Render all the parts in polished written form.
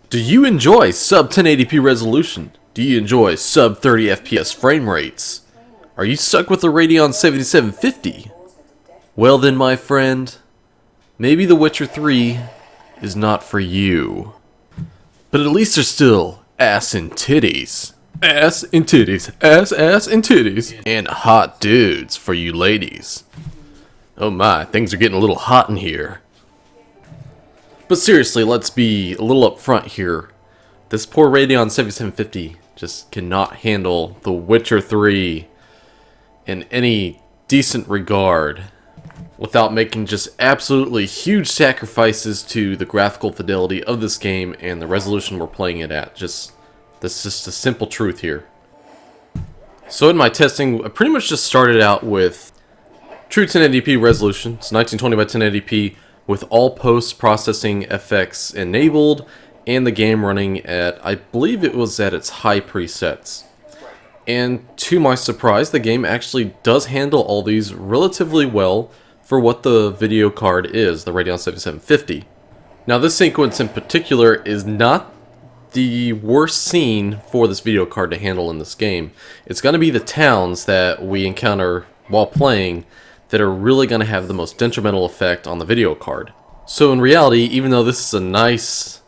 Do you enjoy sub 1080p resolution? Do you enjoy sub 30 FPS frame rates? Are you stuck with the Radeon 7750? Well then, my friend, maybe The Witcher 3 is not for you. But at least there's still ass and titties. Ass and titties. Ass and titties. And hot dudes for you ladies. Oh my, things are getting a little hot in here. But seriously, let's be a little upfront here. This poor Radeon 7750 just cannot handle The Witcher 3 in any decent regard without making just absolutely huge sacrifices to the graphical fidelity of this game and the resolution we're playing it at. That's just a simple truth here. So in my testing, I pretty much just started out with true 1080p resolution. It's 1920 by 1080p with all post-processing effects enabled and the game running at, I believe it was at its high presets. And to my surprise, the game actually does handle all these relatively well for what the video card is, the Radeon 7750. Now this sequence in particular is not the worst scene for this video card to handle in this game. It's going to be the towns that we encounter while playing that are really going to have the most detrimental effect on the video card. So in reality, even though this is a nice,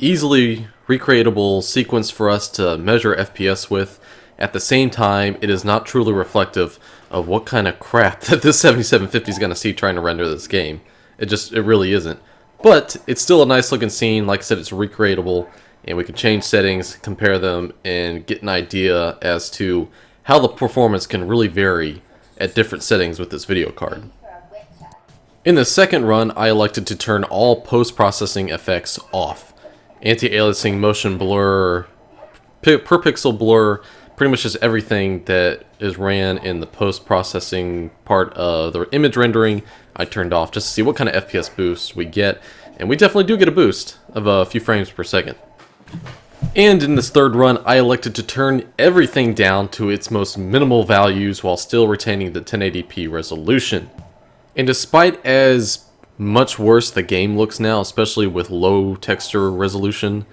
easily recreatable sequence for us to measure FPS with, at the same time, it is not truly reflective of what kind of crap that this 7750 is going to see trying to render this game. It really isn't. But it's still a nice looking scene. Like I said, it's recreatable, and we can change settings, compare them, and get an idea as to how the performance can really vary at different settings with this video card. In the second run, I elected to turn all post-processing effects off. Anti-aliasing, motion blur, per pixel blur, pretty much just everything that is ran in the post-processing part of the image rendering, I turned off just to see what kind of FPS boost we get. And we definitely do get a boost of a few frames per second. And in this third run, I elected to turn everything down to its most minimal values while still retaining the 1080p resolution. And despite as much worse the game looks now, especially with low texture resolution,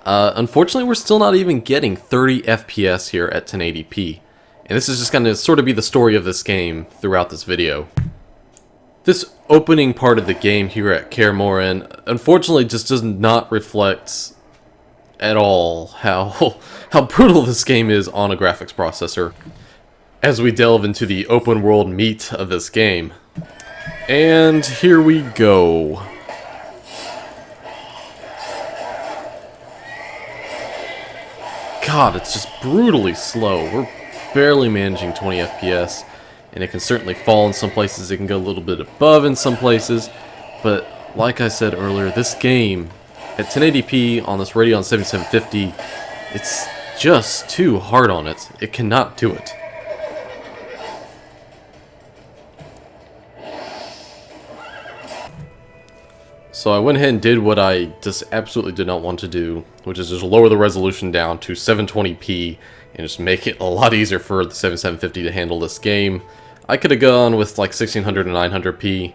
unfortunately we're still not even getting 30 FPS here at 1080p. And this is just going to sort of be the story of this game throughout this video. This opening part of the game here at Kaer Morhen, unfortunately just does not reflect at all how brutal this game is on a graphics processor as we delve into the open world meat of this game. And here we go. God, it's just brutally slow. We're barely managing 20 FPS, and it can certainly fall in some places. It can go a little bit above in some places, but like I said earlier, this game at 1080p on this Radeon 7750, it's just too hard on it. It cannot do it. So I went ahead and did what I just absolutely did not want to do, which is just lower the resolution down to 720p and just make it a lot easier for the 7750 to handle this game. I could have gone with like 1600 and 900p,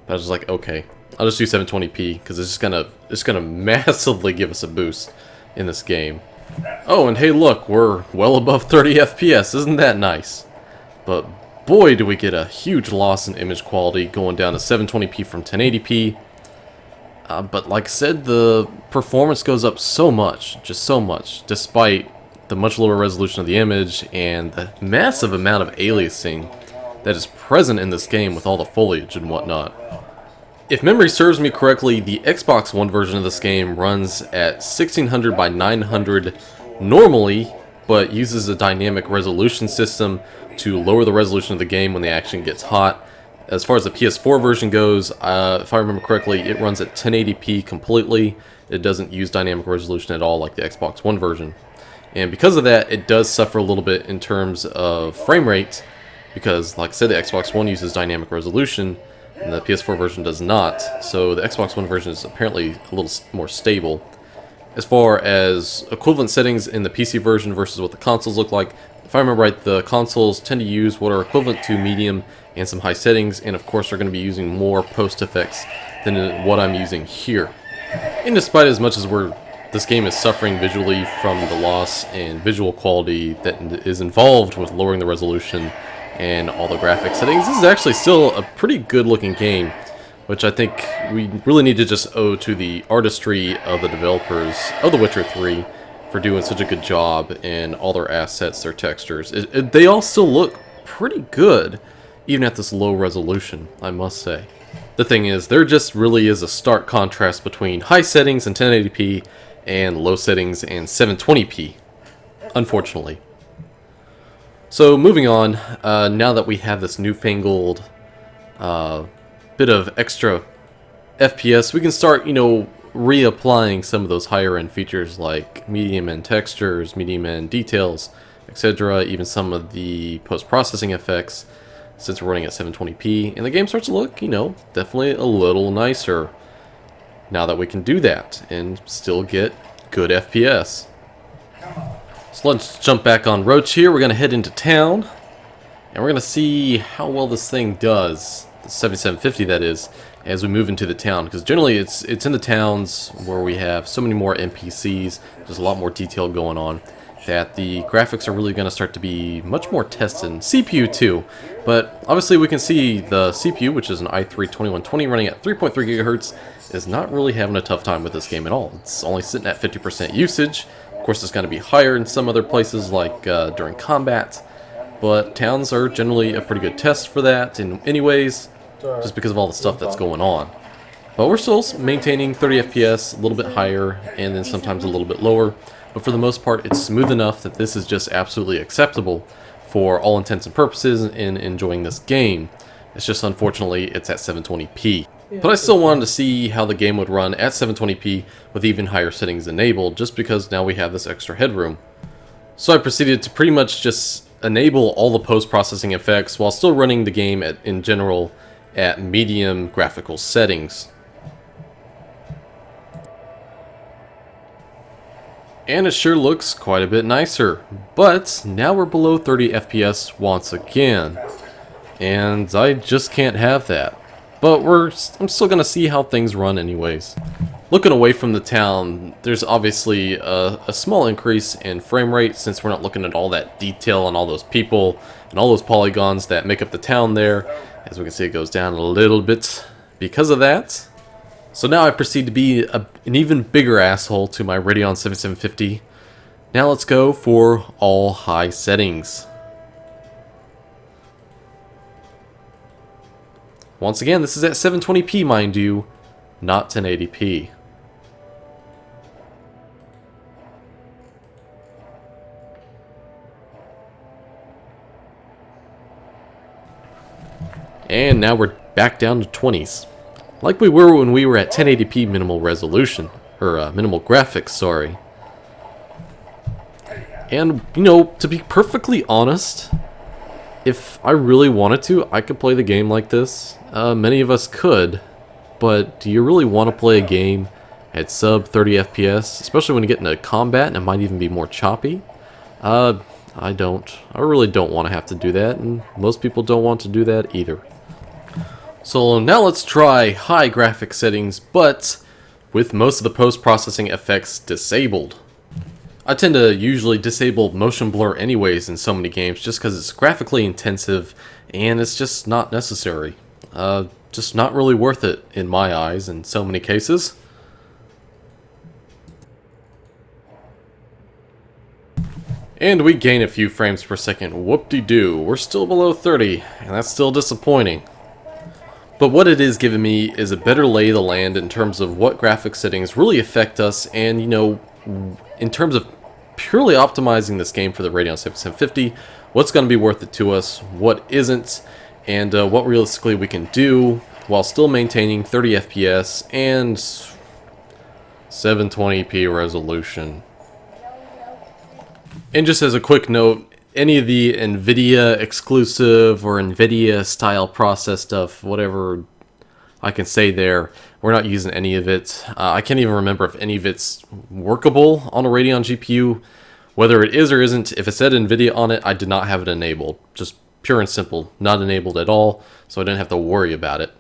but I was just like, okay, I'll just do 720p because it's gonna massively give us a boost in this game. Oh, and hey, look, we're well above 30 FPS. Isn't that nice? But boy, do we get a huge loss in image quality going down to 720p from 1080p. But like I said, the performance goes up so much, just so much, despite the much lower resolution of the image and the massive amount of aliasing that is present in this game with all the foliage and whatnot. If memory serves me correctly, the Xbox One version of this game runs at 1600 by 900 normally, but uses a dynamic resolution system to lower the resolution of the game when the action gets hot. As far as the PS4 version goes, if I remember correctly, it runs at 1080p completely. It doesn't use dynamic resolution at all like the Xbox One version. And because of that, it does suffer a little bit in terms of frame rate, because like I said, the Xbox One uses dynamic resolution, and the PS4 version does not. So the Xbox One version is apparently a little more stable. As far as equivalent settings in the PC version versus what the consoles look like, if I remember right, the consoles tend to use what are equivalent to medium and some high settings, and of course are going to be using more post effects than what I'm using here. And despite as much as we're this game is suffering visually from the loss in visual quality that is involved with lowering the resolution and all the graphic settings. This is actually still a pretty good looking game, which I think we really need to just owe to the artistry of the developers of The Witcher 3 for doing such a good job in all their assets, their textures. They all still look pretty good, even at this low resolution, I must say. The thing is, there just really is a stark contrast between high settings and 1080p and low settings and 720p, unfortunately. So moving on, now that we have this newfangled bit of extra FPS, we can start, reapplying some of those higher end features like medium end textures, medium end details, etc. Even some of the post-processing effects, since we're running at 720p, and the game starts to look, definitely a little nicer now that we can do that and still get good FPS. So let's jump back on Roach here. We're going to head into town, and we're going to see how well this thing does, the 7750 that is, as we move into the town, because generally it's in the towns where we have so many more NPCs, there's a lot more detail going on, that the graphics are really going to start to be much more tested. CPU too, but obviously we can see the CPU, which is an i3-2120 running at 3.3 GHz, is not really having a tough time with this game at all. It's only sitting at 50% usage. Of course, it's going to be higher in some other places like during combat, but towns are generally a pretty good test for that in anyways, just because of all the stuff that's going on. But we're still maintaining 30 FPS, a little bit higher, and then sometimes a little bit lower. But for the most part, it's smooth enough that this is just absolutely acceptable for all intents and purposes in enjoying this game. It's just, unfortunately, it's at 720p. But I still wanted to see how the game would run at 720p with even higher settings enabled, just because now we have this extra headroom. So I proceeded to pretty much just enable all the post-processing effects while still running the game in general at medium graphical settings. And it sure looks quite a bit nicer, but now we're below 30 FPS once again, and I just can't have that. But I'm still gonna see how things run anyways. Looking away from the town, there's obviously a small increase in frame rate since we're not looking at all that detail on all those people and all those polygons that make up the town there. As we can see, it goes down a little bit because of that. So now I proceed to be an even bigger asshole to my Radeon 7750. Now let's go for all high settings. Once again, this is at 720p, mind you, not 1080p. And now we're back down to 20s. Like we were when we were at 1080p minimal resolution, or minimal graphics, sorry. And, to be perfectly honest, if I really wanted to, I could play the game like this. Many of us could, but do you really want to play a game at sub 30 FPS, especially when you get into combat and it might even be more choppy? I don't. I really don't want to have to do that, and most people don't want to do that either. So now let's try high graphic settings, but with most of the post-processing effects disabled. I tend to usually disable motion blur anyways in so many games just because it's graphically intensive and it's just not necessary. Just not really worth it in my eyes in so many cases. And we gain a few frames per second. Whoop-de-doo. We're still below 30, and that's still disappointing. But what it is giving me is a better lay of the land in terms of what graphic settings really affect us, and in terms of purely optimizing this game for the Radeon 7750, what's going to be worth it to us, what isn't, and what realistically we can do while still maintaining 30 FPS and 720p resolution. And just as a quick note, any of the NVIDIA exclusive or NVIDIA style process stuff, whatever I can say there, we're not using any of it. I can't even remember if any of it's workable on a Radeon GPU. Whether it is or isn't, if it said NVIDIA on it, I did not have it enabled. Just pure and simple, not enabled at all, so I didn't have to worry about it.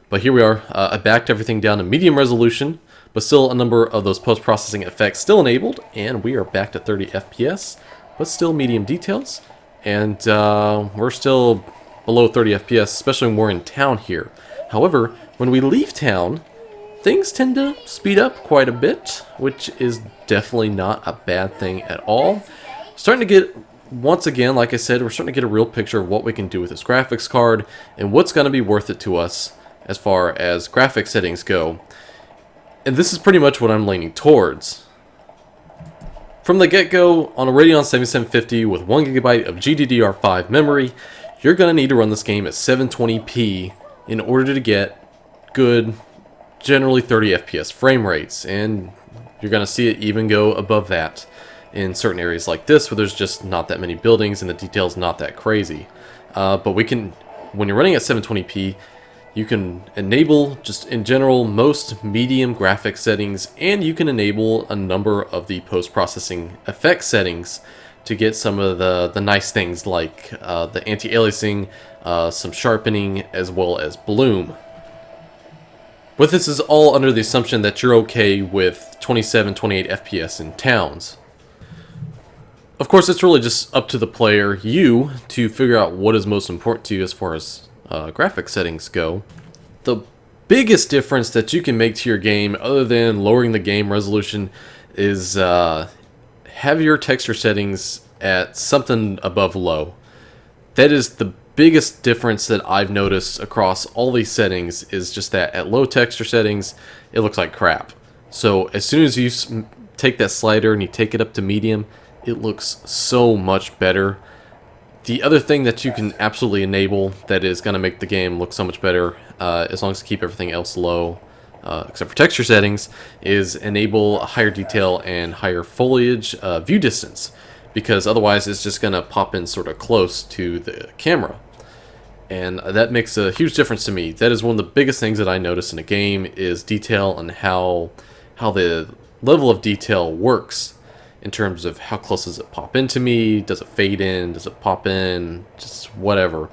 But here we are. I backed everything down to medium resolution, but still a number of those post-processing effects still enabled, and we are back to 30 FPS, but still medium details, and we're still below 30 FPS, especially when we're in town here. However, when we leave town, things tend to speed up quite a bit, which is definitely not a bad thing at all. Starting to get, once again, like I said, we're starting to get a real picture of what we can do with this graphics card and what's going to be worth it to us as far as graphics settings go. And this is pretty much what I'm leaning towards. From the get-go, on a Radeon 7750 with 1GB of GDDR5 memory, you're going to need to run this game at 720p in order to get good, generally 30 FPS frame rates, and you're going to see it even go above that in certain areas like this where there's just not that many buildings and the detail's not that crazy. But we can, when you're running at 720p, you can enable, just in general, most medium graphics settings, and you can enable a number of the post-processing effect settings to get some of the nice things like the anti-aliasing, some sharpening, as well as bloom. But this is all under the assumption that you're okay with 27, 28 FPS in towns. Of course, it's really just up to the player, you, to figure out what is most important to you as far as graphics settings go. The biggest difference that you can make to your game, other than lowering the game resolution, is have your texture settings at something above low. That is the biggest difference that I've noticed across all these settings, is just that at low texture settings, it looks like crap. So as soon as you take that slider and you take it up to medium, it looks so much better. The other thing that you can absolutely enable that is going to make the game look so much better, as long as you keep everything else low, except for texture settings, is enable higher detail and higher foliage view distance, because otherwise it's just going to pop in sort of close to the camera. And that makes a huge difference to me. That is one of the biggest things that I notice in a game, is detail and how the level of detail works. In terms of how close does it pop into me, does it fade in, does it pop in, just whatever.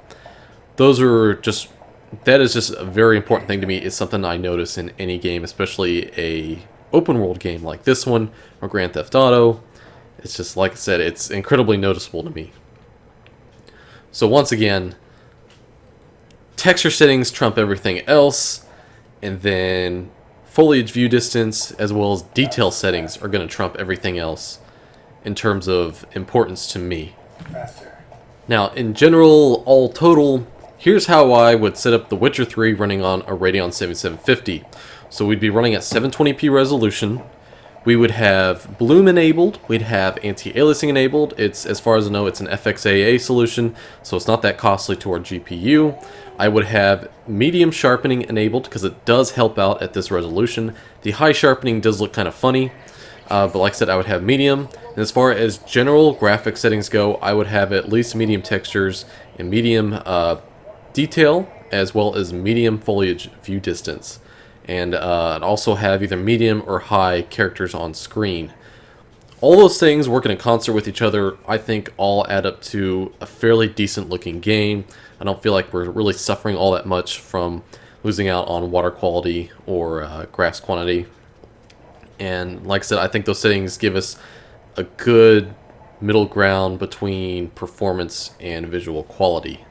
That is just a very important thing to me. It's something I notice in any game, especially a open world game like this one, or Grand Theft Auto. It's just, like I said, it's incredibly noticeable to me. So once again, texture settings trump everything else, and then foliage view distance as well as detail settings are going to trump everything else in terms of importance to me. Now, in general, all total, here's how I would set up The Witcher 3 running on a Radeon 7750. So we'd be running at 720p resolution. We would have bloom enabled, we'd have anti-aliasing enabled. It's, as far as I know, it's an FXAA solution, so it's not that costly to our GPU. I would have medium sharpening enabled because it does help out at this resolution. The high sharpening does look kind of funny, but like I said, I would have medium. And as far as general graphic settings go, I would have at least medium textures and medium detail, as well as medium foliage view distance. And I'd also have either medium or high characters on screen. All those things working in concert with each other, I think, all add up to a fairly decent looking game. I don't feel like we're really suffering all that much from losing out on water quality or grass quantity. And like I said, I think those settings give us a good middle ground between performance and visual quality.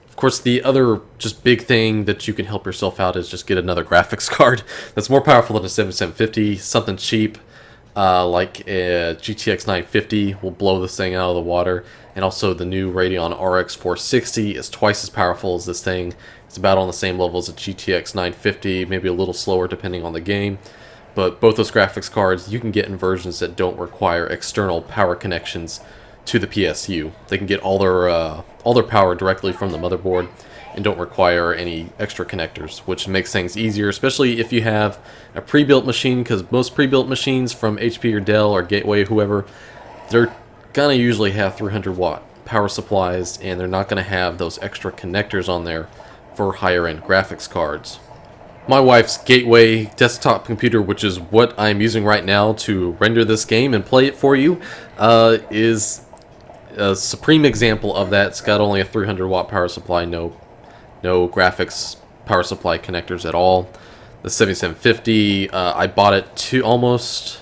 Of course, the other just big thing that you can help yourself out is just get another graphics card that's more powerful than a 7750, something cheap. Like a GTX 950 will blow this thing out of the water, and also the new Radeon RX 460 is twice as powerful as this thing. It's about on the same level as a GTX 950, maybe a little slower depending on the game. But both those graphics cards you can get in versions that don't require external power connections to the PSU. They can get all their power directly from the motherboard and don't require any extra connectors, which makes things easier, especially if you have a pre-built machine, because most pre-built machines from HP or Dell or Gateway, whoever, they're gonna usually have 300 watt power supplies, and they're not gonna have those extra connectors on there for higher end graphics cards. My wife's Gateway desktop computer, which is what I'm using right now to render this game and play it for you, is a supreme example of that. It's got only a 300 watt power supply, no graphics power supply connectors at all. the 7750. I bought it almost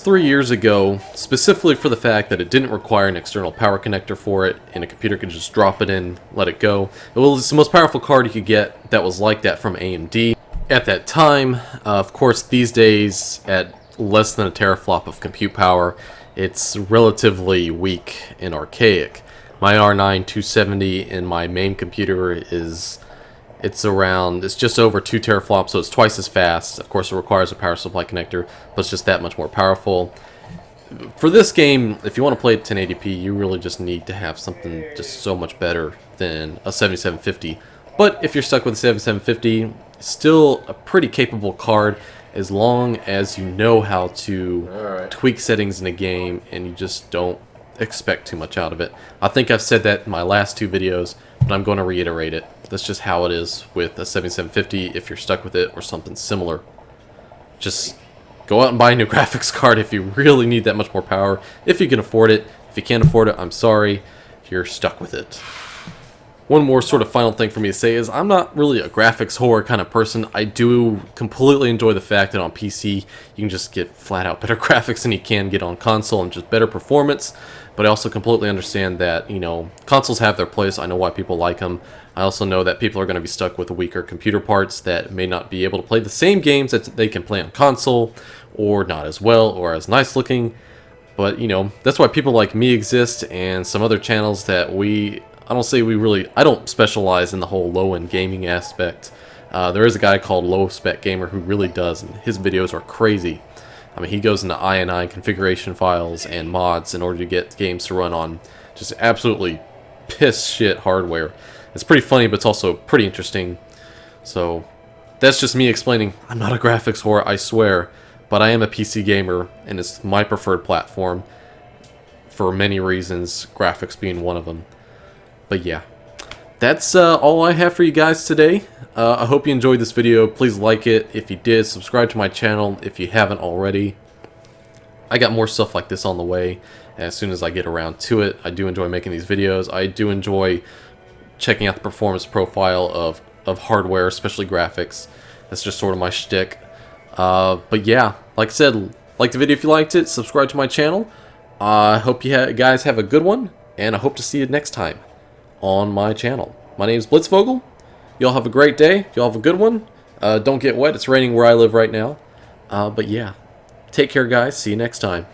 3 years ago, specifically for the fact that it didn't require an external power connector for it, and a computer could just drop it in, let it go. It was the most powerful card you could get that was like that from AMD at that time. Of course, these days, at less than a teraflop of compute power, it's relatively weak and archaic. My R9-270 in my main computer it's just over 2 teraflops, so it's twice as fast. Of course, it requires a power supply connector, but it's just that much more powerful. For this game, if you want to play at 1080p, you really just need to have something just so much better than a 7750. But if you're stuck with a 7750, still a pretty capable card as long as you know how to tweak settings in a game and you just don't expect too much out of it. I think I've said that in my last 2 videos, but I'm going to reiterate it. That's just how it is with a 7750 if you're stuck with it or something similar. Just go out and buy a new graphics card if you really need that much more power, if you can afford it. If you can't afford it, I'm sorry, you're stuck with it. One more sort of final thing for me to say is I'm not really a graphics whore kind of person. I do completely enjoy the fact that on PC you can just get flat out better graphics than you can get on console and just better performance. But I also completely understand that, you know, consoles have their place. I know why people like them. I also know that people are going to be stuck with weaker computer parts that may not be able to play the same games that they can play on console, or not as well or as nice looking. But, you know, that's why people like me exist and some other channels that I don't specialize in the whole low-end gaming aspect. There is a guy called Low Spec Gamer who really does, and his videos are crazy. I mean, he goes into INI configuration files and mods in order to get games to run on just absolutely piss shit hardware. It's pretty funny, but it's also pretty interesting. So that's just me explaining. I'm not a graphics whore, I swear, but I am a PC gamer, and it's my preferred platform for many reasons, graphics being one of them. But yeah, that's all I have for you guys today. I hope you enjoyed this video. Please like it. If you did, subscribe to my channel if you haven't already. I got more stuff like this on the way as soon as I get around to it. I do enjoy making these videos. I do enjoy checking out the performance profile of hardware, especially graphics. That's just sort of my shtick. But yeah, like I said, like the video if you liked it, subscribe to my channel. I hope you guys have a good one, and I hope to see you next time on my channel. My name is Blitzvogel. Y'all have a great day. Y'all have a good one. Don't get wet. It's raining where I live right now. But yeah, take care, guys. See you next time.